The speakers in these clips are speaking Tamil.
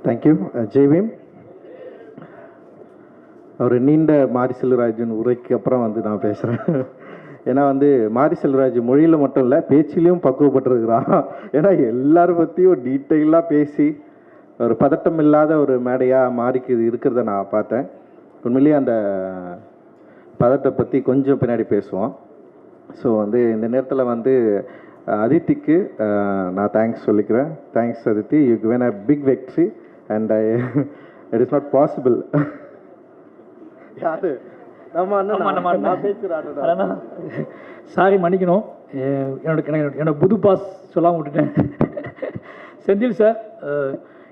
தேங்க்யூ ஜெய்பீம். ஒரு நீண்ட மாரி செல்வராஜன் உரைக்கு அப்புறம் வந்து நான் பேசுகிறேன். ஏன்னா வந்து மாரி செல்வராஜ் மொழியில் மட்டும் இல்லை, பேச்சிலையும் பக்குவப்பட்டிருக்கிறான். ஏன்னா எல்லாரும் பற்றியும் டீட்டெயிலாக பேசி ஒரு பதட்டம் இல்லாத ஒரு மேடையாக மாறிக்கு இருக்கிறத நான் பார்த்தேன். உண்மையிலேயே அந்த பதட்டத்தை பற்றி கொஞ்சம் பின்னாடி பேசுவோம். ஸோ வந்து இந்த நேரத்தில் வந்து அதித்திக்கு நான் தேங்க்ஸ் சொல்லிக்கிறேன். Thanks Aditi, you given a big victory and it is not possible. யாரு சாரி மன்னிக்கணும், என்னோட புது பாஸ் சொல்லாமல் விட்டுட்டேன். செந்தில் சார்,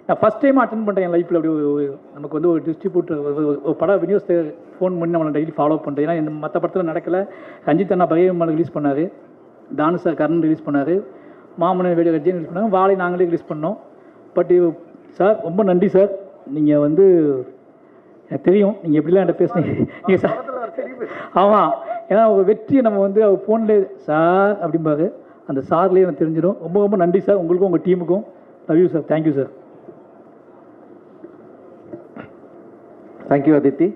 நான் ஃபஸ்ட் டைம் அட்டன் பண்ணுறேன் என் லைஃப்பில். அப்படி நமக்கு வந்து ஒரு டிஸ்ட்ரிபியூட்டர் ஒரு படம் விநியோகத்தை ஃபோன் பண்ணி நம்மளை டெய்லி ஃபாலோ பண்ணுறேன். ஏன்னா இந்த மற்ற படத்தில் நடக்கலை. ரஞ்சித் அண்ணா பகையம்மாள் ரிலீஸ் பண்ணார், தானு சார் கரண் ரிலீஸ் பண்ணார், மாமன் வேடிய கட்சியும் ரிலீஸ் பண்ணாங்க, வாழை நாங்களே ரிலீஸ் பண்ணோம். பட் சார் ரொம்ப நன்றி சார். நீங்கள் வந்து எனக்கு தெரியும் நீங்கள் எப்படிலாம் என்கிட்ட பேசுனீங்க. நீங்கள் சார் ஆமாம், ஏன்னா ஒரு வெற்றியை நம்ம வந்து அவர் ஃபோன்லேயே சார் அப்படிம்பாரு, அந்த சார்லேயே எனக்கு தெரிஞ்சிடும். ரொம்ப ரொம்ப நன்றி சார், உங்களுக்கும் உங்கள் டீமுக்கும். Love you sir. Thank you sir. Thank you, Aditi.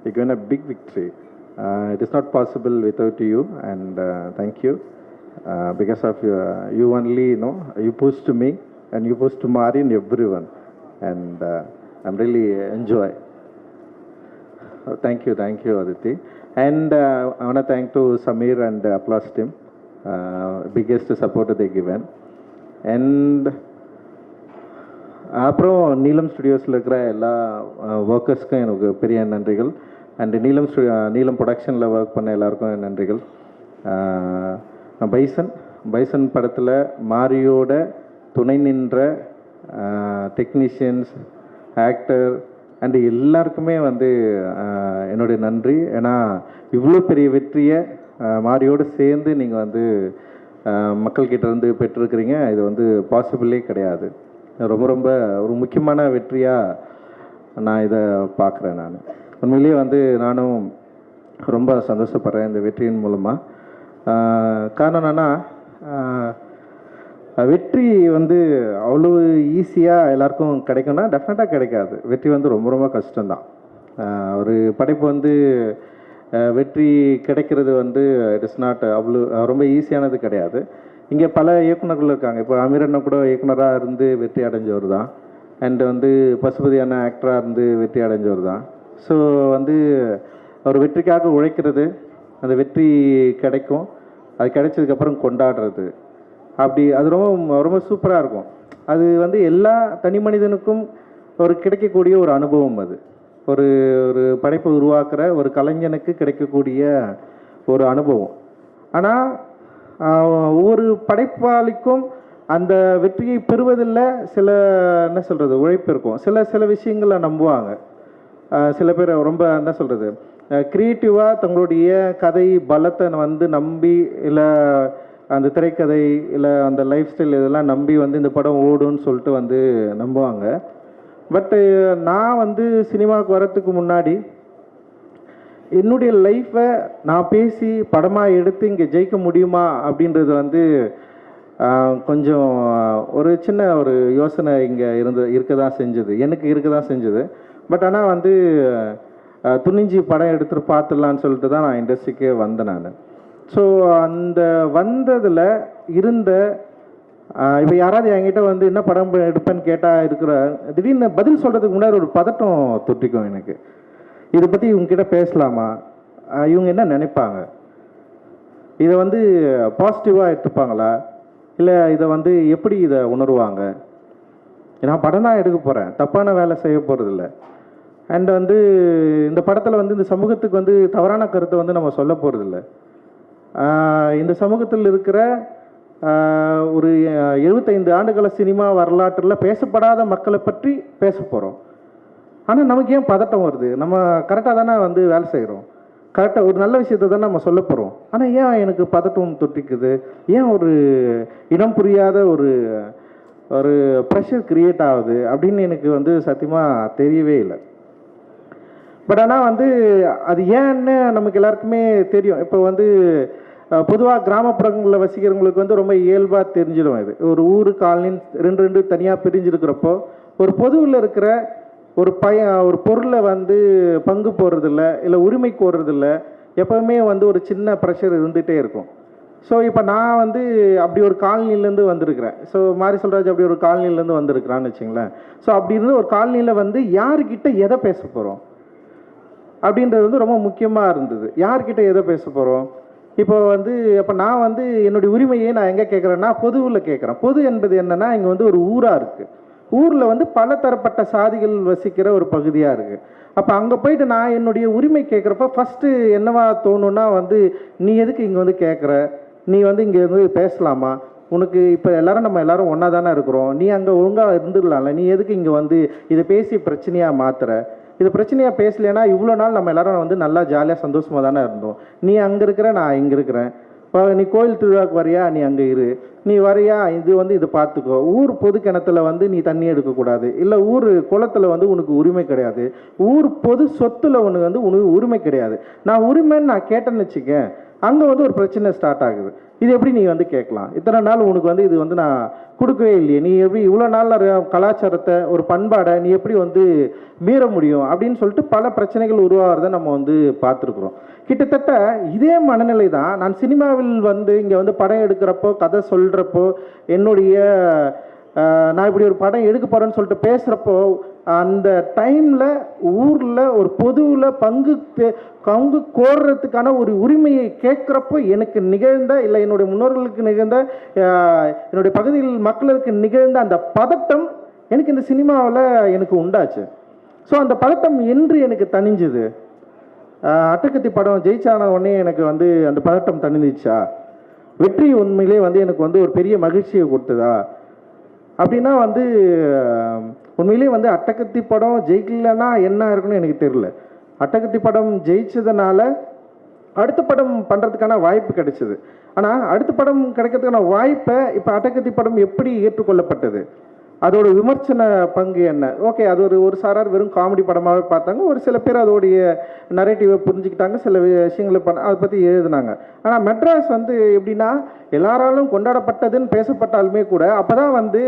You given a big victory. It is not possible without you, and thank you. Because of you only, you pushed me, and you pushed Mari and everyone, and I'm really enjoy. Thank you, Aditi. And I want to thank to Samir and Applause team. Biggest support they given. And அப்புறம் நீலம் ஸ்டுடியோஸில் இருக்கிற எல்லா ஒர்க்கர்ஸ்க்கும் எனக்கு பெரிய நன்றிகள். அண்டு நீலம் ப்ரொடக்ஷனில் ஒர்க் பண்ண எல்லாருக்கும் நன்றிகள். பைசன் படத்தில் மாரியோட துணை நின்ற டெக்னீஷியன்ஸ், ஆக்டர் அண்டு எல்லாருக்குமே வந்து என்னுடைய நன்றி. ஏன்னா இவ்வளோ பெரிய வெற்றியை மாரியோடு சேர்ந்து நீங்கள் வந்து மக்கள்கிட்ட இருந்து பெற்றிருக்கிறீங்க. இது வந்து பாசிபிளே கிடையாது. ரொம்ப ரொம்ப ஒரு முக்கியமான வெற்றியாக நான் இதை பார்க்குறேன். நான் உண்மையிலேயே வந்து நானும் ரொம்ப சந்தோஷப்படுறேன் இந்த வெற்றியின் மூலமாக. காரணம் என்னென்னா, வெற்றி வந்து அவ்வளோ ஈஸியாக எல்லாருக்கும் கிடைக்கும்னா டெஃபினட்டாக கிடைக்காது. வெற்றி வந்து ரொம்ப ரொம்ப கஷ்டம்தான். ஒரு படைப்பு வந்து வெற்றி கிடைக்கிறது வந்து இட் இஸ் நாட் அவ்வளோ ரொம்ப ஈஸியானது கிடையாது. இங்கே பல இயக்குநர்கள் இருக்காங்க. இப்போ அமீரண்ணா கூட இயக்குனராக இருந்து வெற்றி அடைஞ்சவர் தான். அண்டு வந்து பசுபதியான ஆக்டராக இருந்து வெற்றி அடைஞ்சவர் தான். ஸோ வந்து ஒரு வெற்றிக்காக உழைக்கிறது, அந்த வெற்றி கிடைக்கும், அது கிடைச்சதுக்கப்புறம் கொண்டாடுறது, அப்படி அது ரொம்ப ரொம்ப சூப்பராக இருக்கும். அது வந்து எல்லா தனி மனிதனுக்கும் ஒரு கிடைக்கக்கூடிய ஒரு அனுபவம். அது ஒரு ஒரு படைப்பை உருவாக்குற ஒரு கலைஞனுக்கு கிடைக்கக்கூடிய ஒரு அனுபவம். ஆனால் ஒவ்வொரு படைப்பாளிக்கும் அந்த வெற்றியை பெறுவதில் சில என்ன சொல்கிறது உழைப்பு இருக்கும். சில விஷயங்களை நம்புவாங்க. சில பேர் ரொம்ப என்ன சொல்கிறது க்ரியேட்டிவாக தங்களுடைய கதை பலத்தை வந்து நம்பி, இல்லை அந்த திரைக்கதை இல்லை அந்த லைஃப் ஸ்டைல் இதெல்லாம் நம்பி வந்து இந்த படம் ஓடுன்னு சொல்லிட்டு வந்து நம்புவாங்க. பட்டு நான் வந்து சினிமாவுக்கு வரத்துக்கு முன்னாடி என்னுடைய லைஃப்பை நான் பேசி படமாக எடுத்து இங்கே ஜெயிக்க முடியுமா அப்படின்றது வந்து கொஞ்சம் ஒரு சின்ன ஒரு யோசனை இங்கே இருக்க தான் செஞ்சது, எனக்கு இருக்க தான் செஞ்சது. பட் ஆனால் வந்து துணிஞ்சி படம் எடுத்துகிட்டு பார்த்துடலான்னு சொல்லிட்டு தான் நான் இண்டஸ்ட்ரிக்கே வந்தேன் நான். ஸோ அந்த வந்ததில் இருந்த இப்போ யாராவது என்கிட்ட வந்து என்ன படம் எடுப்பேன்னு கேட்டால் இருக்கிற திடீர்னு பதில் சொல்கிறதுக்கு முன்னாடி ஒரு பதட்டம் தொட்டிக்கும் எனக்கு. இதை பற்றி இவங்ககிட்ட பேசலாமா, இவங்க என்ன நினைப்பாங்க, இதை வந்து பாசிட்டிவாக எடுத்துப்பாங்களா, இல்லை இதை வந்து எப்படி இதை உணர்வாங்க. நான் படம் தான் எடுக்க போகிறேன், தப்பான வேலை செய்ய போகிறதில்ல. அண்ட் வந்து இந்த படத்தில் வந்து இந்த சமூகத்துக்கு வந்து தவறான கருத்தை வந்து நம்ம சொல்ல போகிறதில்ல. இந்த சமூகத்தில் இருக்கிற ஒரு 75 ஆண்டுகள சினிமா வரலாற்றில் பேசப்படாத மக்களை பற்றி பேச போகிறோம். ஆனால் நமக்கு ஏன் பதட்டம் வருது? நம்ம கரெக்டாக தானே வந்து வேலை செய்கிறோம், கரெக்டாக ஒரு நல்ல விஷயத்தை தானே நம்ம சொல்ல போகிறோம். ஆனால் ஏன் எனக்கு பதட்டம் தொட்டிக்குது? ஏன் ஒரு இனம் புரியாத ஒரு ஒரு ப்ரெஷர் க்ரியேட் ஆகுது அப்படின்னு எனக்கு வந்து சத்தியமாக தெரியவே இல்லை. பட் ஆனால் வந்து அது ஏன்னு நமக்கு எல்லாருக்குமே தெரியும். இப்போ வந்து பொதுவாக கிராமப்புறங்களில் வசிக்கிறவங்களுக்கு வந்து ரொம்ப இயல்பாக தெரிஞ்சிடும். இது ஒரு ஊரு காலனின்னு ரெண்டு தனியாக பிரிஞ்சிருக்கிறப்போ ஒரு பொதுவில் இருக்கிற ஒரு பொருளை வந்து பங்கு போடுறதில்ல, இல்லை உரிமை கோருறதில்ல, எப்போவுமே வந்து ஒரு சின்ன ப்ரெஷர் இருந்துகிட்டே இருக்கும். ஸோ இப்போ நான் வந்து அப்படி ஒரு காலனிலேருந்து வந்திருக்கிறேன். ஸோ மாரி செல்வராஜ் அப்படி ஒரு காலனிலேருந்து வந்திருக்கிறான்னு வச்சுங்களேன். ஸோ அப்படி இருந்து ஒரு காலனியில் வந்து யார்கிட்ட எதை பேச போகிறோம் அப்படின்றது வந்து ரொம்ப முக்கியமாக இருந்தது. யார்கிட்ட எதை பேச போகிறோம்? இப்போ வந்து இப்போ நான் வந்து என்னுடைய உரிமையை நான் எங்கே கேட்குறேன்னா பொதுவில் கேட்குறேன். பொது என்பது என்னென்னா இங்கே வந்து ஒரு ஊராக இருக்குது. ஊரில் வந்து பல தரப்பட்ட சாதிகள் வசிக்கிற ஒரு பகுதியாக இருக்குது. அப்போ அங்கே போயிட்டு நான் என்னுடைய உரிமை கேட்குறப்ப ஃபஸ்ட்டு என்னவா தோணுன்னா வந்து நீ எதுக்கு இங்கே வந்து கேட்குற, நீ வந்து இங்கே வந்து பேசலாமா, உனக்கு இப்போ நம்ம எல்லாரும் ஒன்றா தானே இருக்கிறோம், நீ அங்கே ஒழுங்காக இருந்துடலாம்ல, நீ எதுக்கு இங்கே வந்து இதை பேசி பிரச்சனையாக மாற்றுற, இது பிரச்சனையாக பேசலைன்னா இவ்வளோ நாள் நம்ம எல்லாரும் வந்து நல்லா ஜாலியாக சந்தோஷமாக தானே இருந்தோம், நீ அங்கே இருக்கிற நான் இங்கே இருக்கிறேன், நீ கோயில் திருவிழாவுக்கு வரியா நீ அங்கே இரு, நீ வரையா இது வந்து இதை பார்த்துக்கோ, ஊர் பொது கிணத்துல வந்து நீ தண்ணி எடுக்கக்கூடாது, இல்லை ஊர் குளத்தில் வந்து உனக்கு உரிமை கிடையாது, ஊர் பொது சொத்துல உனக்கு வந்து உனக்கு உரிமை கிடையாது, நான் உரிமைன்னு நான் கேட்டேன்னு வச்சுக்கேன், அங்கே வந்து ஒரு பிரச்சனை ஸ்டார்ட் ஆகுது. இது எப்படி நீ வந்து கேட்கலாம், இத்தனை நாள் உனக்கு வந்து இது வந்து நான் கொடுக்கவே இல்லையே, நீ எப்படி இவ்வளோ நாள் கலாச்சாரத்தை ஒரு பண்பாடை நீ எப்படி வந்து மீற முடியும் அப்படின்னு சொல்லிட்டு பல பிரச்சனைகள் உருவாகிறத நம்ம வந்து பார்த்துருக்குறோம். கிட்டத்தட்ட இதே மனநிலை தான் நான் சினிமாவில் வந்து இங்கே வந்து படம் எடுக்கிறப்போ கதை சொல்கிறப்போ என்னுடைய நான் இப்படி ஒரு படம் எடுக்க போகிறேன்னு சொல்லிட்டு பேசுகிறப்போ அந்த டைமில் ஊரில் ஒரு பொதுவில் பங்கு கோர்றதுக்கான ஒரு உரிமையை கேட்குறப்போ எனக்கு நிகழ்ந்த இல்லை என்னுடைய முன்னோர்களுக்கு நிகழ்ந்த என்னுடைய பகுதியில் மக்களுக்கு நிகழ்ந்த அந்த பதட்டம் எனக்கு இந்த சினிமாவில் எனக்கு உண்டாச்சு. ஸோ அந்த பதட்டம் என்று எனக்கு தணிஞ்சுது. அட்டகத்தி படம் ஜெயிச்சான உடனே எனக்கு வந்து அந்த பதட்டம் தணிஞ்சிச்சா, வெற்றி உண்மையிலே வந்து எனக்கு வந்து ஒரு பெரிய மகிழ்ச்சியை கொடுத்ததா அப்படின்னா வந்து உண்மையிலே வந்து அட்டகத்தி படம் ஜெயிக்கலன்னா என்ன இருக்குன்னு எனக்கு தெரியல. அட்டகத்தி படம் ஜெயிச்சதுனால அடுத்த படம் பண்ணுறதுக்கான வாய்ப்பு கிடைச்சிது. ஆனால் அடுத்த படம் கிடைக்கிறதுக்கான வாய்ப்பை இப்போ அட்டகத்தி படம் எப்படி ஏற்றுக்கொள்ளப்பட்டது, அதோட விமர்சன பங்கு என்ன, ஓகே அது ஒரு சாரார் வெறும் காமெடி படமாகவே பார்த்தாங்க, ஒரு சில பேர் அதோடைய நரேட்டிவை புரிஞ்சுக்கிட்டாங்க, சில விஷயங்களை அதை பற்றி எழுதினாங்க. ஆனால் மெட்ராஸ் வந்து எப்படின்னா எல்லாராலும் கொண்டாடப்பட்டதுன்னு பேசப்பட்டாலுமே கூட அப்போ தான் வந்து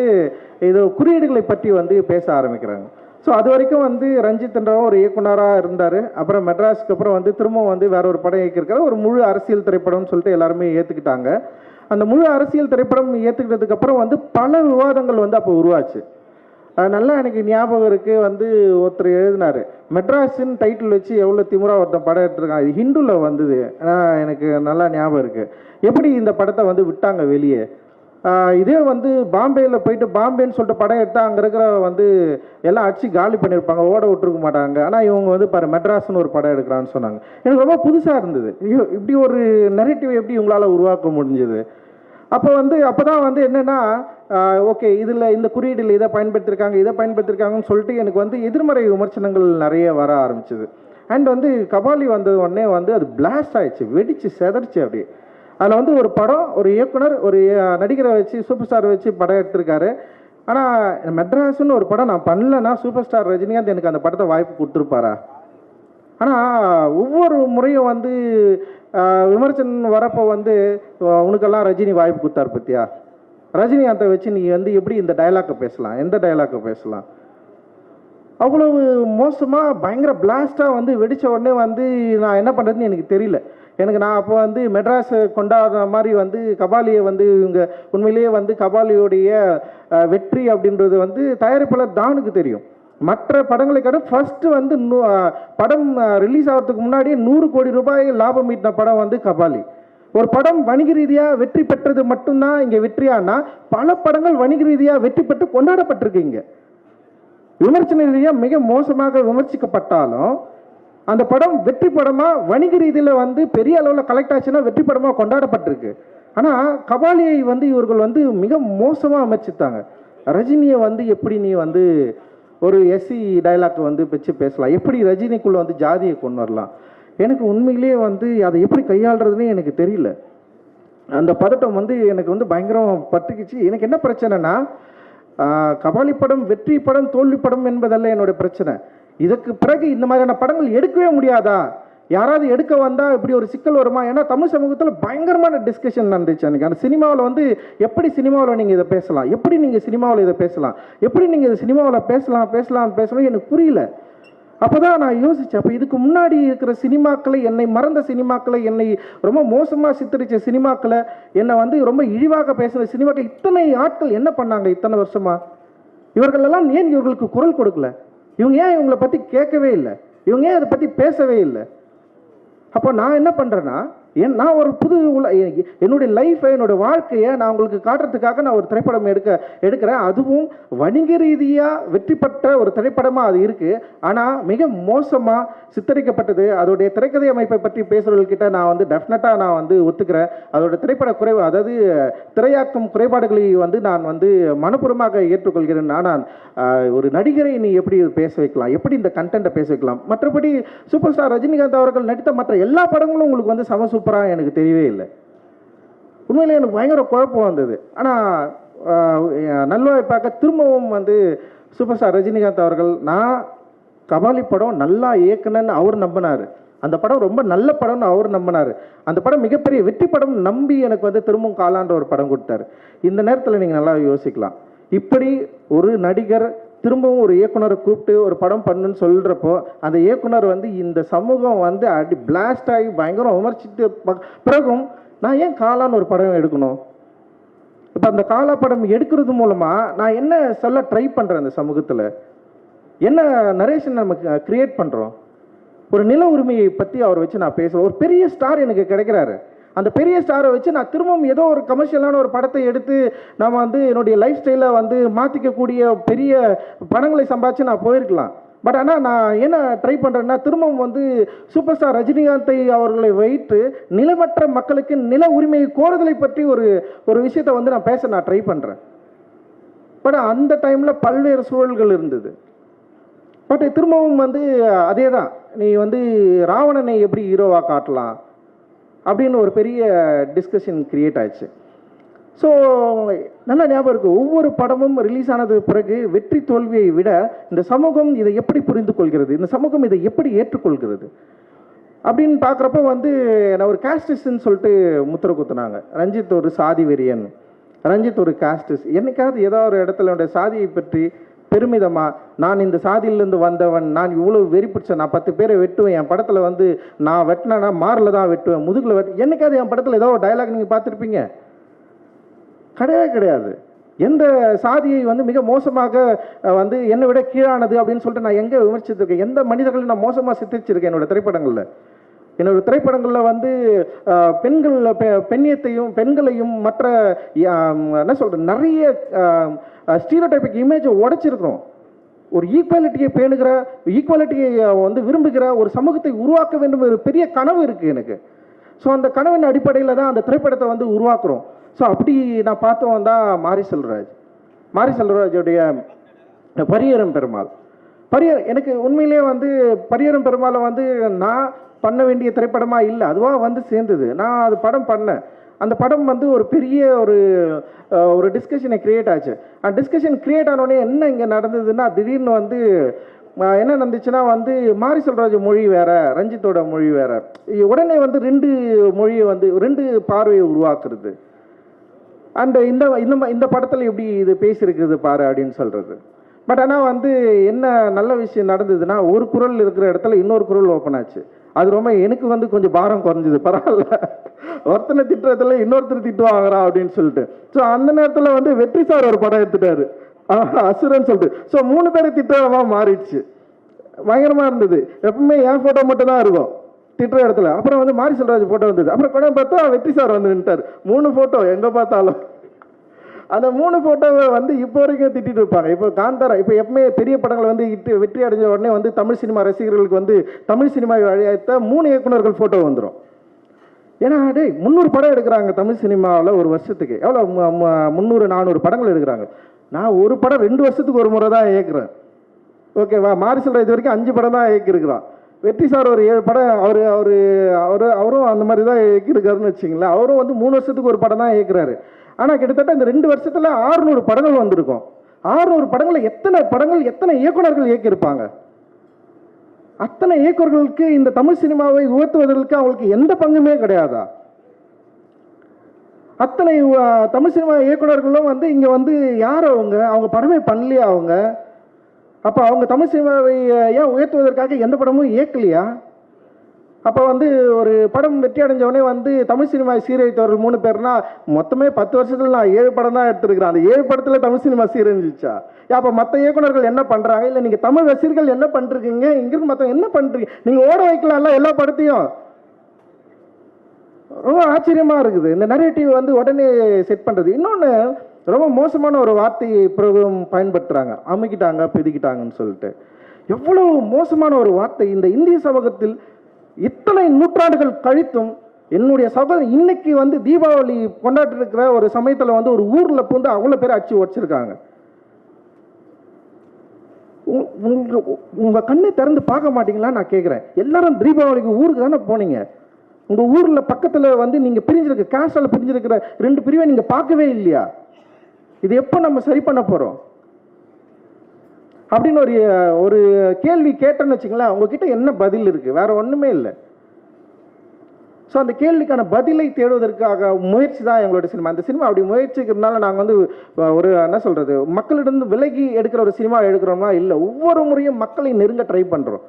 இது குறியீடுகளை பற்றி வந்து பேச ஆரம்பிக்கிறாங்க. ஸோ அது வரைக்கும் வந்து ரஞ்சித்ன்றவன் ஒரு இயக்குனராக இருந்தார். அப்புறம் மெட்ராஸ்க்கு அப்புறம் வந்து திரும்பவும் வந்து வேற ஒரு படம் இயக்கியிருக்காரு, ஒரு முழு அரசியல் திரைப்படம்னு சொல்லிட்டு எல்லாருமே ஏற்றுக்கிட்டாங்க. அந்த முழு அரசியல் திரைப்படம் ஏற்றுக்கிட்டதுக்கு அப்புறம் வந்து பல விவாதங்கள் வந்து அப்போ உருவாச்சு. நல்லா எனக்கு ஞாபகம் இருக்குது, வந்து ஒருத்தர் எழுதினார், மெட்ராஸின்னு டைட்டில் வச்சு எவ்வளோ திமுறா ஒருத்தன் படம் எடுத்துருக்கான், இது ஹிந்துவில் வந்தது. எனக்கு நல்லா ஞாபகம் இருக்குது எப்படி இந்த படத்தை வந்து விட்டாங்க வெளியே. இதே வந்து பாம்பேயில் போயிட்டு பாம்பேன்னு சொல்லிட்டு படம் எடுத்தால் அங்கே இருக்கிற வந்து எல்லாம் அடிச்சு காலி பண்ணியிருப்பாங்க, ஓட விட்டுருக்க மாட்டாங்க. ஆனால் இவங்க வந்து பாரு மெட்ராஸ்னு ஒரு படம் எடுக்கிறான்னு சொன்னாங்க. எனக்கு ரொம்ப புதுசாக இருந்தது, இப்படி ஒரு நெரேட்டிவ் எப்படி உங்களால் உருவாக்க முடிஞ்சது. அப்போ தான் வந்து என்னென்னா ஓகே இதில் இந்த குறியீடில் இதை பயன்படுத்தியிருக்காங்கன்னு சொல்லிட்டு எனக்கு வந்து எதிர்மறை விமர்சனங்கள் நிறைய வர ஆரம்பிச்சிது. அண்ட் வந்து கபாலி வந்தது உடனே வந்து அது பிளாஸ்ட் ஆயிடுச்சு, வெடிச்சு செதறிச்சு. அப்படி அதில் வந்து ஒரு படம், ஒரு இயக்குனர், ஒரு நடிகரை வச்சு சூப்பர் ஸ்டார் வச்சு படம் எடுத்திருக்காரு. ஆனால் மெட்ராஸ்ன்னு ஒரு படம் நான் பண்ணலன்னா சூப்பர் ஸ்டார் ரஜினிகாந்த் எனக்கு அந்த படத்தை வாய்ப்பு கொடுத்துருப்பாரா. ஆனால் ஒவ்வொரு முறையும் வந்து விமர்சனம் வரப்போ வந்து உனக்கெல்லாம் ரஜினி வாய்ப்பு கொடுத்தாரு பற்றியா, ரஜினிகாந்தை வச்சு நீ வந்து எப்படி இந்த டைலாக்கை பேசலாம், எந்த டைலாக்கை பேசலாம், அவ்வளவு மோசமாக பயங்கர பிளாஸ்டாக வந்து வெடித்த உடனே வந்து நான் என்ன பண்ணுறதுன்னு எனக்கு தெரியல. நான் அப்போ வந்து மெட்ராஸை கொண்டாடுற மாதிரி வந்து கபாலியை வந்து இவங்க உண்மையிலேயே வந்து கபாலியோடைய வெற்றி அப்படின்றது வந்து தயாரிப்பாளர் தானுக்கு தெரியும். மற்ற படங்களை காட்ட ஃபஸ்ட்டு வந்து படம் ரிலீஸ் ஆகிறதுக்கு முன்னாடியே 100 கோடி ரூபாய் லாபம் ஈட்டின படம் வந்து கபாலி. ஒரு படம் வணிக ரீதியாக வெற்றி பெற்றது மட்டும்தான் இங்கே வெற்றியானா, பல படங்கள் வணிக ரீதியாக வெற்றி பெற்று கொண்டாடப்பட்டிருக்கு. இங்கே விமர்சன ரீதியாக மிக மோசமாக விமர்சிக்கப்பட்டாலும் அந்த படம் வெற்றி படமாக வணிக ரீதியில் வந்து பெரிய அளவில் கலெக்ட் ஆச்சுன்னா வெற்றி படமாக கொண்டாடப்பட்டிருக்கு. ஆனால் கபாலியை வந்து இவர்கள் வந்து மிக மோசமாக அமைச்சிட்டாங்க. ரஜினியை வந்து எப்படி நீ வந்து ஒரு எஸ்சி டைலாக் வந்து வச்சு பேசலாம், எப்படி ரஜினிக்குள்ளே வந்து ஜாதியை கொண்டு வரலாம், எனக்கு உண்மையிலேயே வந்து அதை எப்படி கையாளுறதுனே எனக்கு தெரியல. அந்த பதட்டம் வந்து எனக்கு வந்து பயங்கரம் பட்டுக்குச்சு. எனக்கு என்ன பிரச்சனைனா கபாலி படம் வெற்றி படம் தோல்வி படம் என்பதல்ல என்னோட பிரச்சனை. இதுக்கு பிறகு இந்த மாதிரியான படங்கள் எடுக்கவே முடியாதா, யாராவது எடுக்க வந்தால் இப்படி ஒரு சிக்கல் வருமா? ஏன்னா தமிழ் சமூகத்தில் பயங்கரமான டிஸ்கஷன் நடந்துச்சு அன்றைக்கி. அந்த சினிமாவில் வந்து எப்படி சினிமாவில் நீங்கள் இதை பேசலாம், எப்படி நீங்கள் சினிமாவில் இதை பேசலாம், எப்படி நீங்கள் இதை சினிமாவில் பேசலாம் எனக்கு புரியல. அப்போ தான் நான் யோசித்தேன், அப்போ இதுக்கு முன்னாடி இருக்கிற சினிமாக்களை, என்னை மறந்த சினிமாக்களை, என்னை ரொம்ப மோசமாக சித்தரித்த சினிமாக்களை, என்னை வந்து ரொம்ப இழிவாக பேசுகிற சினிமாக்கள் இத்தனை ஆட்கள் என்ன பண்ணாங்க இத்தனை வருஷமாக? இவர்களெல்லாம் ஏன் இவர்களுக்கு குரல் கொடுக்கல? இவங்க ஏன் இவங்களை பற்றி கேட்கவே இல்லை? இவங்க ஏன் அதை பற்றி பேசவே இல்லை? அப்போ நான் என்ன பண்ணுறேன்னா, நான் ஒரு என்னுடைய லைஃப்பை, என்னோடய வாழ்க்கையை நான் உங்களுக்கு காட்டுறதுக்காக நான் ஒரு திரைப்படம் எடுக்கிறேன். அதுவும் வணிக ரீதியாக வெற்றி பெற்ற ஒரு திரைப்படமாக அது இருக்குது. ஆனால் மிக மோசமாக சித்தரிக்கப்பட்டது. அதோடைய திரைக்கதை அமைப்பை பற்றி பேசுகிறவர்கிட்ட நான் வந்து டெஃபினட்டாக நான் வந்து ஒத்துக்கிறேன். அதோட திரைப்பட குறைவு, அதாவது திரையாக்கம் குறைபாடுகளை வந்து நான் வந்து மனப்பூர்வமாக ஏற்றுக்கொள்கிறேன். ஆனால் ஒரு நடிகரை நீ எப்படி பேச வைக்கலாம், எப்படி இந்த கண்டென்ட்டை பேச வைக்கலாம்? மற்றபடி சூப்பர் ஸ்டார் ரஜினிகாந்த் அவர்கள் நடித்த மற்ற எல்லா படங்களும் உங்களுக்கு வந்து சூப்பராக எனக்கு தெரியவே இல்லை. உண்மையிலே எனக்கு பயங்கர குழப்பம் வந்தது. ஆனால் நல்வாய்ப்பாக திரும்பவும் வந்து சூப்பர் ஸ்டார் ரஜினிகாந்த் அவர்கள், நான் கபாலி படம் நல்லா இயக்குனன்னு அவர் நம்பினார். அந்த படம் ரொம்ப நல்ல படம்னு அவர் நம்பினார். அந்த படம் மிகப்பெரிய வெற்றி படம் நம்பி எனக்கு வந்து திரும்பவும் காலான்ற ஒரு படம் கொடுத்தாரு. இந்த நேரத்தில் நீங்கள் நல்லா யோசிக்கலாம், இப்படி ஒரு நடிகர் திரும்பவும் ஒரு இயக்குனரை கூப்பிட்டு ஒரு படம் பண்ணுன்னு சொல்கிறப்போ, அந்த இயக்குனர் வந்து இந்த சமூகம் வந்து பிளாஸ்ட் ஆகி பயங்கரம் விமர்சித்து பிறகும் நான் ஏன் காலான்னு ஒரு படம் எடுக்கணும்? இப்போ அந்த காலா படம் எடுக்கிறது மூலமாக நான் என்ன சொல்ல ட்ரை பண்ணுறேன்? அந்த சமூகத்தில் என்ன நரேஷன் நமக்கு கிரியேட் பண்ணுறோம்? ஒரு நில உரிமையை பற்றி அவர் வச்சு நான் பேசுகிறேன். ஒரு பெரிய ஸ்டார் எனக்கு கிடைக்கிறாரு. அந்த பெரிய ஸ்டாரை வச்சு நான் திரும்பவும் ஏதோ ஒரு கமர்ஷியலான ஒரு படத்தை எடுத்து நம்ம வந்து என்னுடைய லைஃப் ஸ்டைலை வந்து மாற்றிக்கக்கூடிய பெரிய பணங்களை சம்பாதிச்சு நான் போயிருக்கலாம். பட் ஆனால் நான் என்ன ட்ரை பண்ணுறேன்னா, திரும்பவும் வந்து சூப்பர் ஸ்டார் ரஜினிகாந்தை அவர்களை வைத்து நிலமற்ற மக்களுக்கு நில உரிமையை கோருதலை பற்றி ஒரு விஷயத்தை வந்து நான் பேச நான் ட்ரை பண்ணுறேன். பட் அந்த டைமில் பல்வேறு சூழல்கள் இருந்தது. பட் திரும்பவும் வந்து அதே தான், நீ வந்து ராவணனை எப்படி ஹீரோவாக காட்டலாம் அப்படின்னு ஒரு பெரிய டிஸ்கஷன் கிரியேட் ஆயிடுச்சு. ஸோ நல்லா ஞாபகம் இருக்குது, ஒவ்வொரு படமும் ரிலீஸ் ஆனது பிறகு வெற்றி தோல்வியை விட இந்த சமூகம் இதை எப்படி புரிந்து கொள்கிறது, இந்த சமூகம் இதை எப்படி ஏற்றுக்கொள்கிறது அப்படின்னு பார்க்குறப்ப வந்து நான் ஒரு காஸ்டிஸ்ன்னு சொல்லிட்டு முத்திர குத்துனாங்க. ரஞ்சித் ஒரு சாதி வெறியன், ரஞ்சித் ஒரு காஸ்டிஸ். என்னைக்காவது ஏதோ ஒரு இடத்துல என்னுடைய சாதியை பற்றி பெருமிதமாக, நான் இந்த சாதியிலேருந்து வந்தவன், நான் இவ்வளோ வெறி பிடிச்சேன், நான் 10 பேரை வெட்டுவேன், என் படத்தில் வந்து நான் வெட்டினா மாரில் தான் வெட்டுவேன், முதுகில் என்னைக்காவது என் படத்தில் ஏதோ ஒரு டைலாக் நீங்கள் பார்த்துருப்பீங்க? கிடையவே கிடையாது. எந்த சாதியை வந்து மிக மோசமாக வந்து என்னை விட கீழானது அப்படின்னு சொல்லிட்டு நான் எங்கே விமர்சித்திருக்கேன்? எந்த மனிதர்களை நான் மோசமாக சித்தரிச்சிருக்கேன் என்னோடய திரைப்படங்களில்? என்னோடய திரைப்படங்களில் வந்து பெண்களையும் மற்ற என்ன சொல்கிறது, நிறைய ஸ்டீரியோடைபிக் இமேஜை உடைச்சிருக்கிறோம். ஒரு ஈக்குவாலிட்டியை பேணுகிற, ஈக்குவாலிட்டியை வந்து விரும்புகிற ஒரு சமூகத்தை உருவாக்க வேண்டும் ஒரு பெரிய கனவு இருக்குது எனக்கு. ஸோ அந்த கனவின் அடிப்படையில் தான் அந்த திரைப்படத்தை வந்து உருவாக்குறோம். ஸோ அப்படி நான் பார்த்தவன் தான் மாரி செல்வராஜுடைய பரியேறும் பெருமாள். எனக்கு உண்மையிலே வந்து பரியேறும் பெருமாளை வந்து நான் பண்ண வேண்டிய திரைப்படமாக இல்லை, அதுவாக வந்து சேர்ந்தது. நான் அது படம் பண்ணேன். அந்த படம் வந்து ஒரு பெரிய ஒரு டிஸ்கஷனை கிரியேட் ஆச்சு. அந்த டிஸ்கஷன் கிரியேட் ஆனோடனே என்ன இங்கே நடந்ததுன்னா, திடீர்னு வந்து என்ன நடந்துச்சுன்னா வந்து மாரி செல்வராஜ் மொழி வேற, ரஞ்சித்தோட மொழி வேற. உடனே வந்து 2 மொழியை வந்து 2 பார்வையை உருவாக்குறது. அண்ட் இந்த படத்தில் எப்படி இது பேசியிருக்குது பாரு அப்படின்னு சொல்கிறது. பட் ஆனால் வந்து என்ன நல்ல விஷயம் நடந்ததுன்னா, ஒரு குரல் இருக்கிற இடத்துல இன்னொரு குரல் ஓப்பன் ஆச்சு. அது ரொம்ப எனக்கு வந்து கொஞ்சம் பாரம் குறைஞ்சிது. பரவாயில்ல, ஒருத்தனை திட்டுறதுல இன்னொருத்தர் திட்டு வாங்குறான் அப்படின்னு சொல்லிட்டு. ஸோ அந்த நேரத்தில் வந்து வெற்றி சார் ஒரு படம் எடுத்துட்டாரு, அசுரன்னு சொல்லிட்டு. ஸோ 3 பேரை திட்டமாக மாறிடுச்சு. பயங்கரமாக இருந்தது. எப்பவுமே என் ஃபோட்டோ மட்டும் தான் இருக்கும் திட்டுற இடத்துல. அப்புறம் வந்து மாரி செல்வராஜ் ஃபோட்டோ வந்தது. அப்புறம் படம் பார்த்தா வெற்றி சார் வந்து நின்ட்டார். 3 ஃபோட்டோ எங்கே பார்த்தாலும். அந்த 3 ஃபோட்டோவை வந்து இப்போ வரைக்கும் திட்டிட்டு இருப்பாங்க. இப்போ காந்தாரா, இப்போ எப்பவுமே பெரிய படங்கள் வந்து வெற்றி அடைஞ்ச உடனே வந்து தமிழ் சினிமா ரசிகர்களுக்கு வந்து தமிழ் சினிமாவை அழைத்த 3 இயக்குநர்கள் ஃபோட்டோ வந்துடும். ஏன்னா 300 படம் எடுக்கிறாங்க தமிழ் சினிமாவில் ஒரு வருஷத்துக்கு. எவ்வளோ 300-400 படங்கள் எடுக்கிறாங்க. நான் ஒரு படம் 2 வருஷத்துக்கு ஒரு முறை தான் இயக்குறேன். ஓகேவா? மாரி செல்வராஜ் இது வரைக்கும் 5 படம் தான் இயக்கியிருக்கிறான். வெற்றி சார் ஒரு 7 படம் அவரும் அந்த மாதிரி தான் இயக்கியிருக்காருன்னு வச்சிங்களேன். அவரும் வந்து 3 வருஷத்துக்கு ஒரு படம் தான் இயக்குறாரு. ஆனால் கிட்டத்தட்ட இந்த 2 வருஷத்தில் 600 படங்கள் வந்திருக்கும். 600 படங்களில் எத்தனை இயக்குநர்கள் இயக்கியிருப்பாங்க? அத்தனை இயக்குநர்களுக்கு இந்த தமிழ் சினிமாவை உயர்த்துவதற்கு அவங்களுக்கு எந்த பங்குமே கிடையாதா? அத்தனை தமிழ் சினிமா இயக்குநர்களும் வந்து இங்கே வந்து யார் அவங்க படமே பண்ணலையா அவங்க? அப்போ அவங்க தமிழ் சினிமாவை ஏன் உயர்த்துவதற்காக எந்த படமும் இயக்கலையா? அப்போ வந்து ஒரு படம் வெற்றி அடைஞ்சவொடனே வந்து தமிழ் சினிமா சீரழித்தவர்கள் 3 பேர்னா மொத்தமே 10 வருஷத்துல நான் 7 படம் தான் எடுத்துருக்கிறேன். அந்த 7 படத்தில் தமிழ் சினிமா சீரழிஞ்சிச்சா? அப்போ மற்ற இயக்குநர்கள் என்ன பண்ணுறாங்க? இல்லை நீங்கள் தமிழ் ரசிகர்கள் என்ன பண்ணுறீங்க? இங்கிருந்து மற்ற என்ன பண்ணுறீங்க? நீங்கள் ஓட வைக்கலாம்ல எல்லா படத்தையும். ரொம்ப ஆச்சரியமாக இருக்குது இந்த நரேட்டிவ் வந்து உடனே செட் பண்ணுறது. இன்னொன்று ரொம்ப மோசமான ஒரு வார்த்தையை பிரபலம் பயன்படுத்துகிறாங்க, அமுக்கிட்டாங்க பிதிக்கிட்டாங்கன்னு சொல்லிட்டு. எவ்வளோ மோசமான ஒரு வார்த்தை! இந்த இந்திய சமூகத்தில் இத்தனை நூற்றாண்டுகள் கழித்தும் என்னுடைய சகோதரன் இன்னைக்கு வந்து தீபாவளி கொண்டாட்டு இருக்கிற ஒரு சமயத்தில் வந்து ஒரு ஊரில் வந்து அவ்வளோ பேர் அடிச்சு வச்சிருக்காங்க. உங்கள் கண்ணை திறந்து பார்க்க மாட்டீங்களா நான் கேட்குறேன். எல்லாரும் தீபாவளிக்கு ஊருக்கு தானே போனீங்க. உங்கள் ஊரில் பக்கத்தில் வந்து நீங்கள் பிரிஞ்சிருக்க கேஸ்டால் பிரிஞ்சிருக்கிற 2 பிரிவை நீங்கள் பார்க்கவே இல்லையா? இது எப்போ நம்ம சரி பண்ண போகிறோம் அப்படின்னு ஒரு கேள்வி கேட்டேன்னு வச்சுங்களேன். உங்ககிட்ட என்ன பதில் இருக்குது? வேற ஒன்றுமே இல்லை. ஸோ அந்த கேள்விக்கான பதிலை தேடுவதற்காக முயற்சி தான் எங்களோட சினிமா. அந்த சினிமா அப்படி முயற்சிக்கிறதுனால நாங்கள் வந்து ஒரு என்ன சொல்கிறது, மக்களிடம் விலகி எடுக்கிற ஒரு சினிமா எடுக்கிறோம்னா இல்லை. ஒவ்வொரு முறையும் மக்களை நெருங்க ட்ரை பண்ணுறோம்,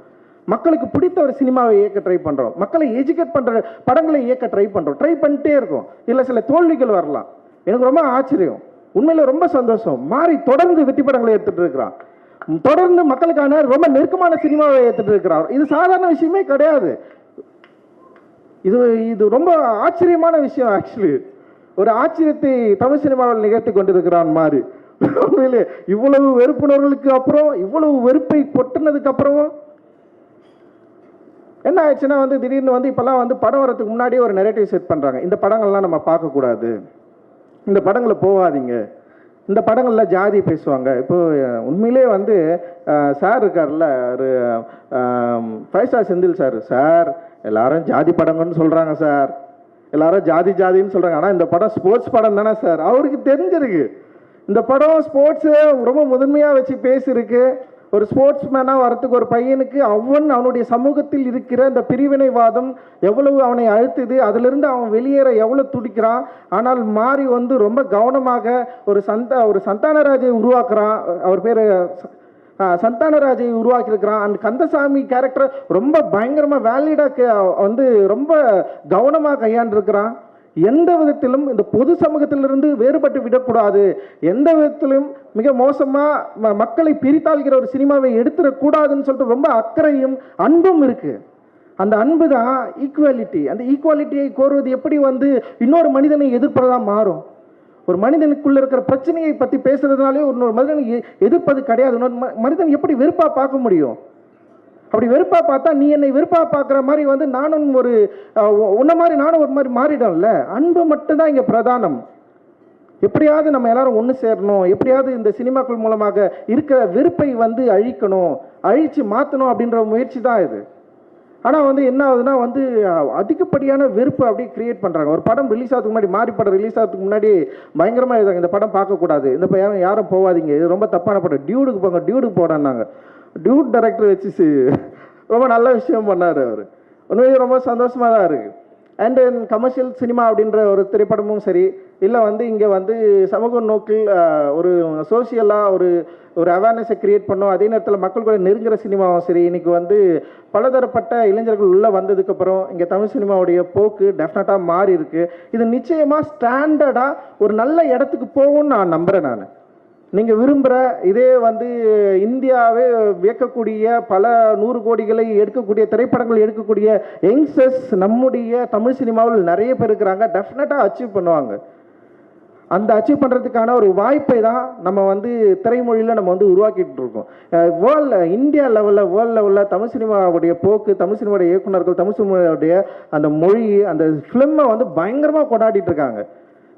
மக்களுக்கு பிடித்த ஒரு சினிமாவை இயக்க ட்ரை பண்ணுறோம், மக்களை எஜுகேட் பண்ணுற படங்களை இயக்க ட்ரை பண்ணுறோம், ட்ரை பண்ணிட்டே இருக்கோம். இல்லை சில தோல்விகள் வரலாம். எனக்கு ரொம்ப ஆச்சரியம், உண்மையில் ரொம்ப சந்தோஷம். மாறி தொடர்ந்து வெற்றி படங்களை எடுத்துகிட்டு இருக்கிறான், தொடர்ந்து மக்களுக்கான ரொம்ப நெருக்கமான சினிமாவை எடுத்துகிட்டு இருக்கிறார். இது சாதாரண விஷயமே கிடையாது. இது ரொம்ப ஆச்சரியமான விஷயம். ஆக்சுவலி ஒரு ஆச்சரியத்தை தமிழ் சினிமாவில் நிகழ்த்தி கொண்டிருக்கிறான் மாறி. உண்மையிலே இவ்வளவு வெறுப்புணர்களுக்கு அப்புறம், இவ்வளவு வெறுப்பை கொட்டினதுக்கு அப்புறம் என்ன ஆயிடுச்சுன்னா வந்து திடீர்னு வந்து இப்போல்லாம் வந்து படம் வரதுக்கு முன்னாடியே ஒரு நெரேட்டிவ் செட் பண்ணுறாங்க. இந்த படங்கள்லாம் நம்ம பார்க்கக்கூடாது, இந்த படங்களை போகாதீங்க, இந்த படங்களில் ஜாதி பேசுவாங்க. இப்போ உண்மையிலே வந்து சார் இருக்கார்ல, ஒரு 5 ஸ்டார் செந்தில் சார் எல்லாரும் ஜாதி படங்கன்னு சொல்கிறாங்க சார், எல்லாரும் ஜாதின்னு சொல்கிறாங்க. ஆனால் இந்த படம் ஸ்போர்ட்ஸ் படம் தானே சார். அவருக்கு தெரிஞ்சிருக்கு இந்த படம் ஸ்போர்ட்ஸு ரொம்ப முதன்மையாக வச்சு பேசியிருக்கு. ஒரு ஸ்போர்ட்ஸ் மேனாக வரத்துக்கு ஒரு பையனுக்கு அவனுடைய சமூகத்தில் இருக்கிற இந்த பிரிவினைவாதம் எவ்வளவு அவனை அழுத்துது, அதிலிருந்து அவன் வெளியேற எவ்வளோ துடிக்கிறான். ஆனால் மாறி வந்து ரொம்ப கவனமாக ஒரு சந்தானராஜை உருவாக்குறான். அவர் பேர் சந்தானராஜை உருவாக்கியிருக்கிறான். அந்த கந்தசாமி கேரக்டர் ரொம்ப பயங்கரமாக வேலிடாக வந்து ரொம்ப கவனமாக கையாண்டிருக்கிறான். எந்த விதத்திலும் இந்த பொது சமூகத்திலிருந்து வேறுபட்டு விடக்கூடாது, எந்த விதத்திலும் மிக மோசமாக மக்களை பிரித்தாள்கிற ஒரு சினிமாவை எடுத்துடக்கூடாதுன்னு சொல்லிட்டு ரொம்ப அக்கறையும் அன்பும் இருக்கு. அந்த அன்பு தான் ஈக்குவாலிட்டி. அந்த ஈக்குவாலிட்டியை கோருவது எப்படி வந்து இன்னொரு மனிதனை எதிர்ப்பதாக மாறும். ஒரு மனிதனுக்குள்ள இருக்கிற பிரச்சனையை பற்றி பேசுறதுனாலே இன்னொரு மனிதனை எதிர்ப்பது கிடையாது. இன்னொரு மனிதன் எப்படி வெறுப்பாக பார்க்க முடியும்? அப்படி வெறுப்பாக பார்த்தா நீ என்னை வெறுப்பாக பார்க்குற மாதிரி வந்து நானும் ஒரு உன்ன மாதிரி நானும் ஒரு மாதிரி மாறிடும்ல. அன்பு மட்டும்தான் இங்கே பிரதானம். எப்படியாவது நம்ம எல்லாரும் ஒன்று சேரணும், எப்படியாவது இந்த சினிமாக்கள் மூலமாக இருக்கிற வெறுப்பை வந்து அழிக்கணும், அழித்து மாற்றணும் அப்படின்ற முயற்சி தான் இது. ஆனால் வந்து என்ன ஆகுதுன்னா வந்து அதிகப்படியான வெறுப்பு அப்படியே கிரியேட் பண்ணுறாங்க. ஒரு படம் ரிலீஸ் ஆகிறதுக்கு முன்னாடி, மாறி படம் ரிலீஸ் ஆகிறதுக்கு முன்னாடி பயங்கரமாக எழுதாங்க, இந்த படம் பார்க்கக்கூடாது, இந்த படம் யாரும் போகாதீங்க, இது ரொம்ப தப்பான படம், டியூடுக்கு போங்க, டியூடுக்கு போடான்னாங்க. டியூட் டைரக்டர் வச்சு ரொம்ப நல்ல விஷயம் பண்ணார் அவர். உண்மையிலேயே ரொம்ப சந்தோஷமாக தான் இருக்குது. அண்ட் தென் கமர்ஷியல் சினிமா அப்படின்ற ஒரு திரைப்படமும் சரி, இல்லை வந்து இங்கே வந்து சமூக நோக்கில் ஒரு சோசியலாக ஒரு அவேர்னஸை கிரியேட் பண்ணோம், அதே நேரத்தில் மக்கள் கூட நெருங்குற சினிமாவும் சரி, இன்றைக்கி வந்து பலதரப்பட்ட இளைஞர்கள் உள்ளே வந்ததுக்கப்புறம் இங்கே தமிழ் சினிமாவுடைய போக்கு டெஃபினட்டாக மாறி இருக்குது. இது நிச்சயமாக ஸ்டாண்டர்டாக ஒரு நல்ல இடத்துக்கு போகும்னு நான் நம்புகிறேன். நீங்கள் விரும்புகிற இதே வந்து இந்தியாவே வியக்கக்கூடிய பல 100 கோடிகளை எடுக்கக்கூடிய திரைப்படங்கள் எடுக்கக்கூடிய யங்ஸ்டர்ஸ் நம்முடைய தமிழ் சினிமாவில் நிறைய பேர் இருக்கிறாங்க. டெஃபினட்டாக அச்சீவ் பண்ணுவாங்க. அந்த அச்சீவ் பண்ணுறதுக்கான ஒரு வாய்ப்பை தான் நம்ம வந்து திரைமொழியில் நம்ம வந்து உருவாக்கிட்டு இருக்கோம். இந்தியா லெவலில், வேர்ல்டு லெவலில் தமிழ் சினிமாவுடைய போக்கு, தமிழ் சினிமாவுடைய இயக்குநர்கள், தமிழ் சினிமாவுடைய அந்த மொழி, அந்த ஃபிலிமை வந்து பயங்கரமாக கொண்டாடிட்டு இருக்காங்க.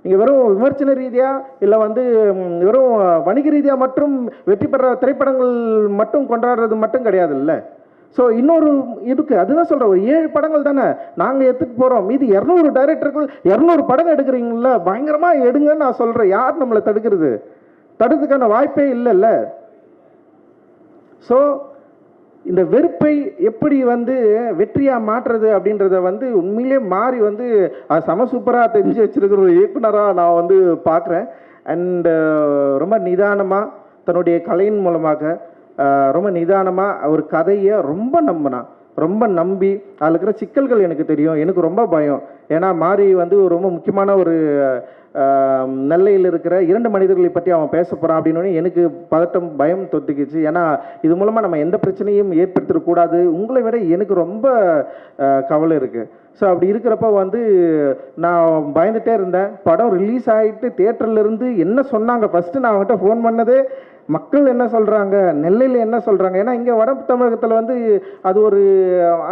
நீங்கள் வெறும் விமர்சன ரீதியாக இல்லை வந்து வெறும் வணிக ரீதியாக மட்டும் வெற்றி பெற திரைப்படங்கள் மட்டும் கொண்டாடுறது மட்டும் கிடையாது இல்லை. ஸோ இன்னொரு இருக்குது, அதுதான் சொல்கிறேன். ஒரு 7 படங்கள் தானே நாங்கள் எடுத்துகிட்டு போகிறோம், மீதி 200 டைரக்டர்கள் 200 படம் எடுக்கிறீங்கள, பயங்கரமாக எடுங்கன்னு நான் சொல்கிறேன். யார் நம்மளை தடுக்கிறதுக்கான வாய்ப்பே இல்லைல்ல. ஸோ இந்த வெறுப்பை எப்படி வந்து வெற்றியாக மாற்றுறது அப்படின்றத வந்து உண்மையிலே மாறி வந்து செம சூப்பராக தெரிஞ்சு வச்சிருக்கிற ஒரு இயக்குனராக நான் வந்து பார்க்குறேன். அண்டு ரொம்ப நிதானமாக தன்னுடைய கலையின் மூலமாக ரொம்ப நிதானமாக ஒரு கதையை ரொம்ப நம்பி அதில் இருக்கிற சிக்கல்கள் எனக்கு தெரியும். எனக்கு ரொம்ப பயம். ஏன்னா மாறி வந்து ரொம்ப முக்கியமான ஒரு நெல்லையில் இருக்கிற 2 மனிதர்களை பற்றி அவன் பேச போகிறான் அப்படின்னு எனக்கு பதட்டம் பயம் தொத்துக்கிச்சு. ஏன்னா இது மூலமாக நம்ம எந்த பிரச்சனையும் ஏற்படுத்திடக்கூடாது. உங்களை விட எனக்கு ரொம்ப கவலை இருக்குது. ஸோ அப்படி இருக்கிறப்ப வந்து நான் பயந்துகிட்டே இருந்தேன். படம் ரிலீஸ் ஆகிட்டு தியேட்டர்லேருந்து என்ன சொன்னாங்க ஃபஸ்ட்டு நான் அவங்ககிட்ட ஃபோன் பண்ணதே, மக்கள் என்ன சொல்கிறாங்க, நெல்லையில் என்ன சொல்கிறாங்க. ஏன்னா இங்கே வட தமிழகத்தில் வந்து அது ஒரு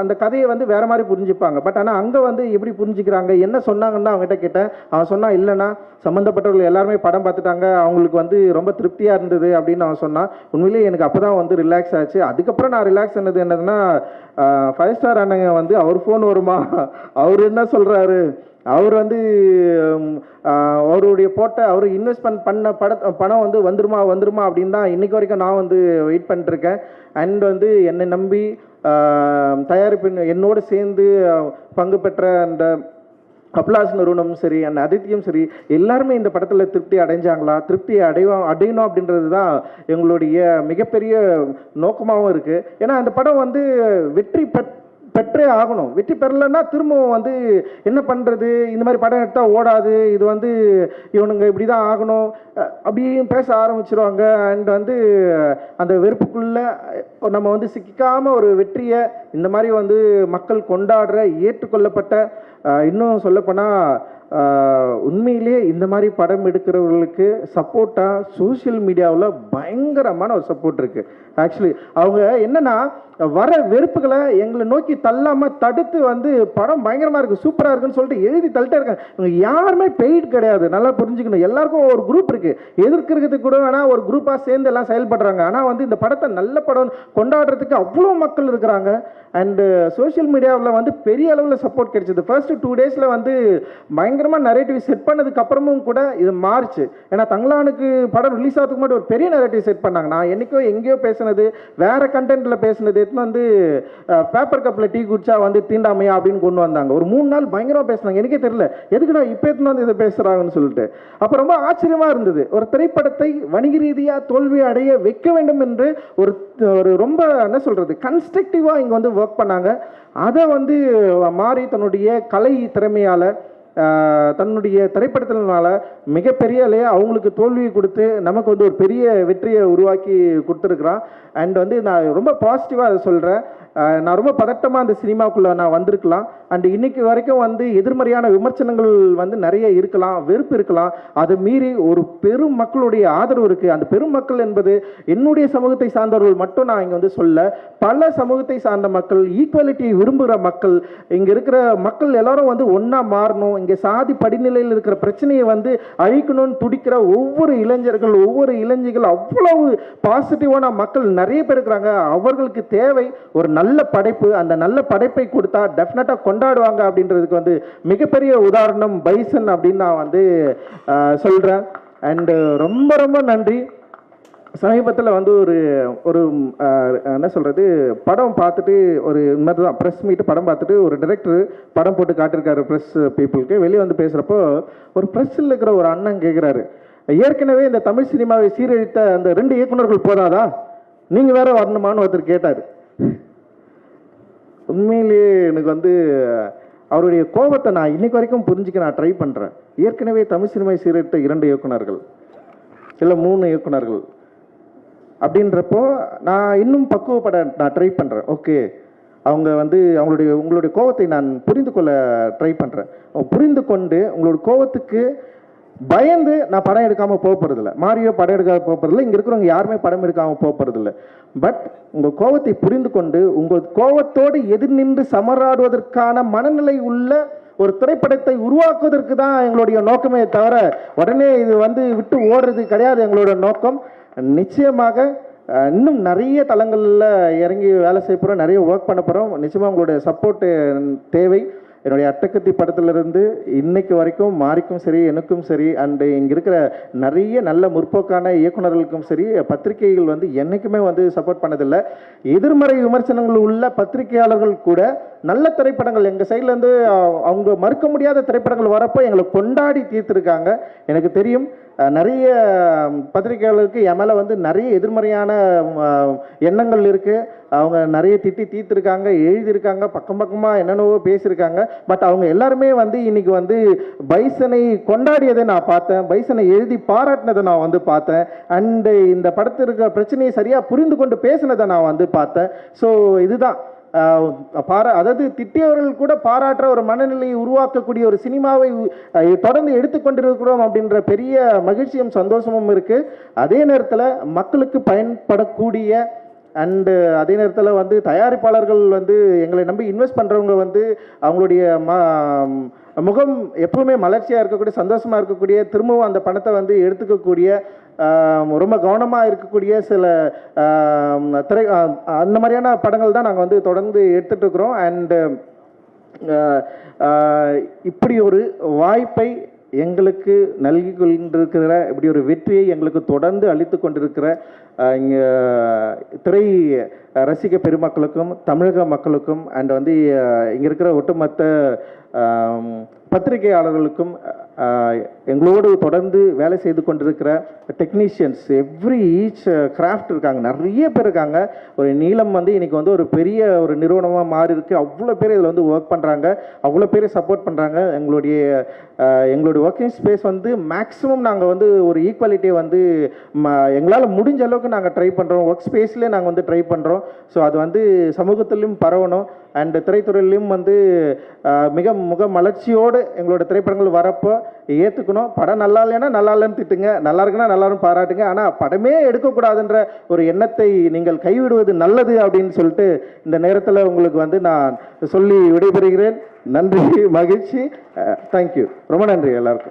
அந்த கதையை வந்து வேறு மாதிரி புரிஞ்சுப்பாங்க. பட் ஆனால் அங்கே வந்து எப்படி புரிஞ்சுக்கிறாங்க, என்ன சொன்னாங்கன்னு அவங்ககிட்ட கேட்டேன். அவன் சொன்னான், இல்லைண்ணா சம்மந்தப்பட்டவர்கள் எல்லாருமே படம் பார்த்துட்டாங்க, அவங்களுக்கு வந்து ரொம்ப திருப்தியாக இருந்தது அப்படின்னு அவன் சொன்னான். உண்மையிலேயே எனக்கு அப்போ தான் வந்து ரிலாக்ஸ் ஆச்சு. அதுக்கப்புறம் நான் ரிலாக்ஸ் ஆனது என்னதுன்னா, 5 ஸ்டார் அண்ணங்க வந்து அவர் ஃபோன் வருமா, அவர் என்ன சொல்கிறாரு, அவர் வந்து அவருடைய அவர் இன்வெஸ்ட்மெண்ட் பண்ண பணம் வந்து வந்துருமா அப்படின்னு தான் இன்றைக்கு வரைக்கும் நான் வந்து வெயிட் பண்ணிட்டுருக்கேன். அண்ட் வந்து என்னை நம்பி தயாரிப்பு என்னோடு சேர்ந்து பங்கு பெற்ற அந்த அப்லாஸ் நிறுவனமும் சரி, அந்த அதித்தியும் சரி, எல்லாருமே இந்த படத்தில் திருப்தி அடைஞ்சாங்களா, திருப்தியை அடையணும் அப்படின்றது தான் எங்களுடைய மிகப்பெரிய நோக்கமாகவும் இருக்குது. ஏன்னா அந்த படம் வந்து வெற்றி பெற்றே ஆகணும். வெற்றி பெறலைன்னா திரும்பவும் வந்து என்ன பண்ணுறது, இந்த மாதிரி படம் எடுத்தால் ஓடாது, இது வந்து இவனுங்க இப்படி தான் ஆகணும் அப்படியும் பேச ஆரம்பிச்சிருவாங்க. அண்ட் வந்து அந்த வெறுப்புக்குள்ளே நம்ம வந்து சிக்காமல் ஒரு வெற்றியை இந்த மாதிரி வந்து மக்கள் கொண்டாடுற ஏற்றுக்கொள்ளப்பட்ட, இன்னும் சொல்லப்போனால் உண்மையிலேயே இந்த மாதிரி படம் எடுக்கிறவர்களுக்கு சப்போர்ட்டாக சோஷியல் மீடியாவில் பயங்கரமான ஒரு சப்போர்ட் இருக்குது. ஆக்சுவலி அவங்க என்னென்னா வர வெறுப்புகளை எங்களை நோக்கி தள்ளாமல் தடுத்து வந்து படம் பயங்கரமாக இருக்குது, சூப்பராக இருக்குன்னு சொல்லிட்டு எழுதி தள்ளிட்டே இருக்காங்க. இவங்க யாருமே பெய்ட் கிடையாது, நல்லா புரிஞ்சுக்கணும். எல்லாருக்கும் ஒரு குரூப் இருக்குது, எதிர்க்கிறதுக்கு கூட வேணால் ஒரு குரூப்பாக சேர்ந்து எல்லாம் செயல்படுறாங்க. ஆனால் வந்து இந்த படத்தை நல்ல படம் கொண்டாடுறதுக்கு அவ்வளோ மக்கள் இருக்கிறாங்க. அண்டு சோஷியல் மீடியாவில் வந்து பெரிய அளவில் சப்போர்ட் கிடைச்சிது. ஃபர்ஸ்ட் 2 டேஸில் வந்து பயங்கரமாக நரேட்டிவ் செட் பண்ணதுக்கு அப்புறமும் கூட இது மாறிச்சு. ஏன்னா தங்களானுக்கு படம் ரிலீஸ் ஆகிறதுக்கு முன்னாடி ஒரு பெரிய நரேட்டிவ் செட் பண்ணாங்க. நான் என்றைக்கோ எங்கேயோ பேசுனது, வேறு கண்டென்ட்டில் பேசுனது எடுத்துன்னு வந்து பேப்பர் கப்பில் டீ குடிச்சா வந்து தீண்டாமையா அப்படின்னு கொண்டு வந்தாங்க. ஒரு 3 நாள் பயங்கரமாக பேசினாங்க. எனக்கே தெரியல எதுக்குடா இப்போ எடுத்துன்னு வந்து இதை பேசுகிறாங்கன்னு சொல்லிட்டு. அப்போ ரொம்ப ஆச்சரியமாக இருந்தது. ஒரு திரைப்படத்தை வணிக ரீதியாக தோல்வி அடைய வைக்க வேண்டும் என்று ஒரு ரொம்ப என்ன சொல்கிறது கன்ஸ்ட்ரக்டிவாக இங்கே வந்து ஒர்க் பண்ணாங்க. அதை வந்து மாறி தன்னுடைய கலை திறமையால் தன்னுடைய திரைப்படத்தினால மிகப்பெரிய அவங்களுக்கு தோல்வியை கொடுத்து நமக்கு வந்து ஒரு பெரிய வெற்றியை உருவாக்கி கொடுத்துருக்குறான். அண்ட் வந்து நான் ரொம்ப பாசிட்டிவாக அதை சொல்கிறேன். நான் ரொம்ப பதட்டமாக அந்த சினிமாவுக்குள்ளே நான் வந்திருக்கலாம். அண்ட் இன்னைக்கு வரைக்கும் வந்து எதிர்மறையான விமர்சனங்கள் வந்து நிறைய இருக்கலாம், வெறுப்பு இருக்கலாம். அதை மீறி ஒரு பெரும் மக்களுடைய ஆதரவு இருக்குது. அந்த பெரும் மக்கள் என்பது என்னுடைய சமூகத்தை சார்ந்தவர்கள் மட்டும் நான் இங்கே வந்து சொல்ல, பல சமூகத்தை சார்ந்த மக்கள், ஈக்குவாலிட்டியை விரும்புகிற மக்கள், இங்கே இருக்கிற மக்கள் எல்லாரும் வந்து ஒன்றா மாறணும், இங்கே சாதி படிநிலையில் இருக்கிற பிரச்சனையை வந்து அழிக்கணும்னு துடிக்கிற ஒவ்வொரு இளைஞர்கள், ஒவ்வொரு இளைஞர்கள், அவ்வளவு பாசிட்டிவான மக்கள் நிறைய பேர் இருக்கிறாங்க. அவர்களுக்கு தேவை ஒரு நல்ல படைப்பு. அந்த நல்ல படைப்பை கொடுத்தா டெஃபினட்டாக கொண்டாடுவாங்க அப்படின்றதுக்கு வந்து மிகப்பெரிய உதாரணம் பைசன் அப்படின்னு நான் வந்து சொல்கிறேன். அண்டு ரொம்ப ரொம்ப நன்றி. சமீபத்தில் வந்து ஒரு என்ன சொல்கிறது படம் பார்த்துட்டு ஒரு மாதிரி தான் ப்ரெஸ் மீட்டு படம் பார்த்துட்டு ஒரு டைரக்டர் படம் போட்டு காட்டிருக்காரு ப்ரெஸ் பீப்புளுக்கு. வெளியே வந்து பேசுகிறப்போ ஒரு ப்ரெஸ்ஸில் இருக்கிற ஒரு அண்ணன் கேட்குறாரு, ஏற்கனவே இந்த தமிழ் சினிமாவை சீரழித்த அந்த 2 இயக்குனர்கள் போதாதா, நீங்கள் வேற வரணுமான்னு ஒருத்தர் கேட்டார். உண்மையிலேயே எனக்கு வந்து அவருடைய கோபத்தை நான் இன்னைக்கு வரைக்கும் புரிஞ்சுக்க நான் ட்ரை பண்ணுறேன். ஏற்கனவே தமிழ் சினிமாவை சீரழித்த 2 இயக்குனர்கள் இல்லை 3 இயக்குனர்கள் அப்படின்றப்போ நான் இன்னும் பக்குவப்பட நான் ட்ரை பண்ணுறேன். ஓகே, அவங்க வந்து உங்களுடைய கோபத்தை நான் புரிந்து கொள்ள ட்ரை பண்ணுறேன். புரிந்து கொண்டு உங்களோட கோபத்துக்கு பயந்து நான் படம் எடுக்காமல் போகிறதில்ல, மாரியோ படம் எடுக்காமல் போகிறதில்ல, இங்கே இருக்கிறவங்க யாருமே படம் எடுக்காமல் போகிறதில்ல. பட் உங்கள் கோபத்தை புரிந்து கொண்டு உங்கள் கோபத்தோடு எதிர் நின்று சமராடுவதற்கான மனநிலை உள்ள ஒரு திரைப்படத்தை உருவாக்குவதற்கு தான் எங்களுடைய நோக்கமே தவிர உடனே இது வந்து விட்டு ஓடுறது கிடையாது எங்களோட நோக்கம். நிச்சயமாக இன்னும் நிறைய தளங்களில் இறங்கி வேலை செய்ய போகிறோம், நிறைய ஒர்க் பண்ண போகிறோம். நிச்சயமாக உங்களுடைய சப்போர்ட்டு தேவை. என்னுடைய அட்டகத்தி படத்திலிருந்து இன்னைக்கு வரைக்கும் மாரிக்கும் சரி, எனக்கும் சரி, அண்டு இங்கே இருக்கிற நிறைய நல்ல முற்போக்கான இயக்குநர்களுக்கும் சரி, பத்திரிகைகள் வந்து என்றைக்குமே வந்து சப்போர்ட் பண்ணதில்லை. எதிர்மறை விமர்சனங்கள் உள்ள பத்திரிகையாளர்கள் கூட நல்ல திரைப்படங்கள் எங்கள் சைட்லேருந்து அவங்க மறுக்க முடியாத திரைப்படங்கள் வரப்போ எங்களை கொண்டாடி தீர்த்துருக்காங்க. எனக்கு தெரியும் நிறைய பத்திரிகையாளருக்கு என் மேலே வந்து நிறைய எதிர்மறையான எண்ணங்கள் இருக்குது. அவங்க நிறைய திட்டி தீர்த்துருக்காங்க, எழுதியிருக்காங்க, பக்கம் பக்கமாக என்னென்னவோ பேசியிருக்காங்க. பட் அவங்க எல்லாருமே வந்து இன்னைக்கு வந்து பைசனை கொண்டாடியதை நான் பார்த்தேன், பைசனை எழுதி பாராட்டினதை நான் வந்து பார்த்தேன், அண்டு இந்த படத்திற்கு பிரச்சனையை சரியாக புரிந்து கொண்டு பேசினதை நான் வந்து பார்த்தேன். ஸோ இதுதான் அதாவது திட்டியவர்கள் கூட பாராட்டுற ஒரு மனநிலையை உருவாக்கக்கூடிய ஒரு சினிமாவை தொடர்ந்து எடுத்துக்கொண்டிருக்கிறோம் அப்படின்ற பெரிய மகிழ்ச்சியும் சந்தோஷமும் இருக்குது. அதே நேரத்தில் மக்களுக்கு பயன்படக்கூடிய அண்டு அதே நேரத்தில் வந்து தயாரிப்பாளர்கள் வந்து எங்களை நம்பி இன்வெஸ்ட் பண்ணுறவங்க வந்து அவங்களுடைய முகம் எப்பவுமே மலர்ச்சியாக இருக்கக்கூடிய, சந்தோஷமாக இருக்கக்கூடிய, திரும்பவும் அந்த பணத்தை வந்து எடுத்துக்கக்கூடிய, ரொம்ப கவனமாக இருக்கக்கூடிய சில அந்த மாதிரியான படங்கள் தான் நாங்கள் வந்து தொடர்ந்து எடுத்துகிட்டு இருக்கிறோம். அண்டு இப்படி ஒரு வாய்ப்பை எங்களுக்கு நல்கி கொண்டிருக்கிற, இப்படி ஒரு வெற்றியை எங்களுக்கு தொடர்ந்து அளித்து கொண்டிருக்கிற இங்கே திரை ரசிக பெருமக்களுக்கும் தமிழக மக்களுக்கும் அண்ட் வந்து இங்கே இருக்கிற ஒட்டுமொத்த பத்திரிகையாளர்களுக்கும் எங்களோடு தொடர்ந்து வேலை செய்து கொண்டிருக்கிற டெக்னீஷியன்ஸ், ஈச் கிராஃப்ட் இருக்காங்க, நிறைய பேர் இருக்காங்க. ஒரு நீளம் வந்து இன்றைக்கி வந்து ஒரு பெரிய ஒரு நிறுவனமாக மாறி இருக்கு. அவ்வளோ பேர் இதில் வந்து ஒர்க் பண்ணுறாங்க, அவ்வளோ பேர் சப்போர்ட் பண்ணுறாங்க. எங்களுடைய ஒர்க்கிங் ஸ்பேஸ் வந்து மேக்ஸிமம் நாங்கள் வந்து ஒரு ஈக்குவாலிட்டியை வந்து எங்களால் முடிஞ்ச அளவுக்கு நாங்கள் ட்ரை பண்ணுறோம். ஒர்க் ஸ்பேஸ்லேயே நாங்கள் வந்து ட்ரை பண்ணுறோம். ஸோ அது வந்து சமூகத்திலையும் பரவணும் அண்டு திரைத்துறையிலையும் வந்து முக மலர்ச்சியோடு எங்களோட திரைப்படங்கள் வரப்போ ஏற்றுக்கணும். படம் நல்லா இல்லைன்னா நல்லா இல்லைன்னு திட்டுங்க, நல்லா இருக்குன்னா நல்லாரும் பாராட்டுங்க. ஆனால் படமே எடுக்கக்கூடாதுன்ற ஒரு எண்ணத்தை நீங்கள் கைவிடுவது நல்லது அப்படின்னு சொல்லிட்டு இந்த நேரத்தில் உங்களுக்கு வந்து நான் சொல்லி விடைபெறுகிறேன். நன்றி, மகிழ்ச்சி, தேங்க்யூ, ரொம்ப நன்றி எல்லாருக்கும்.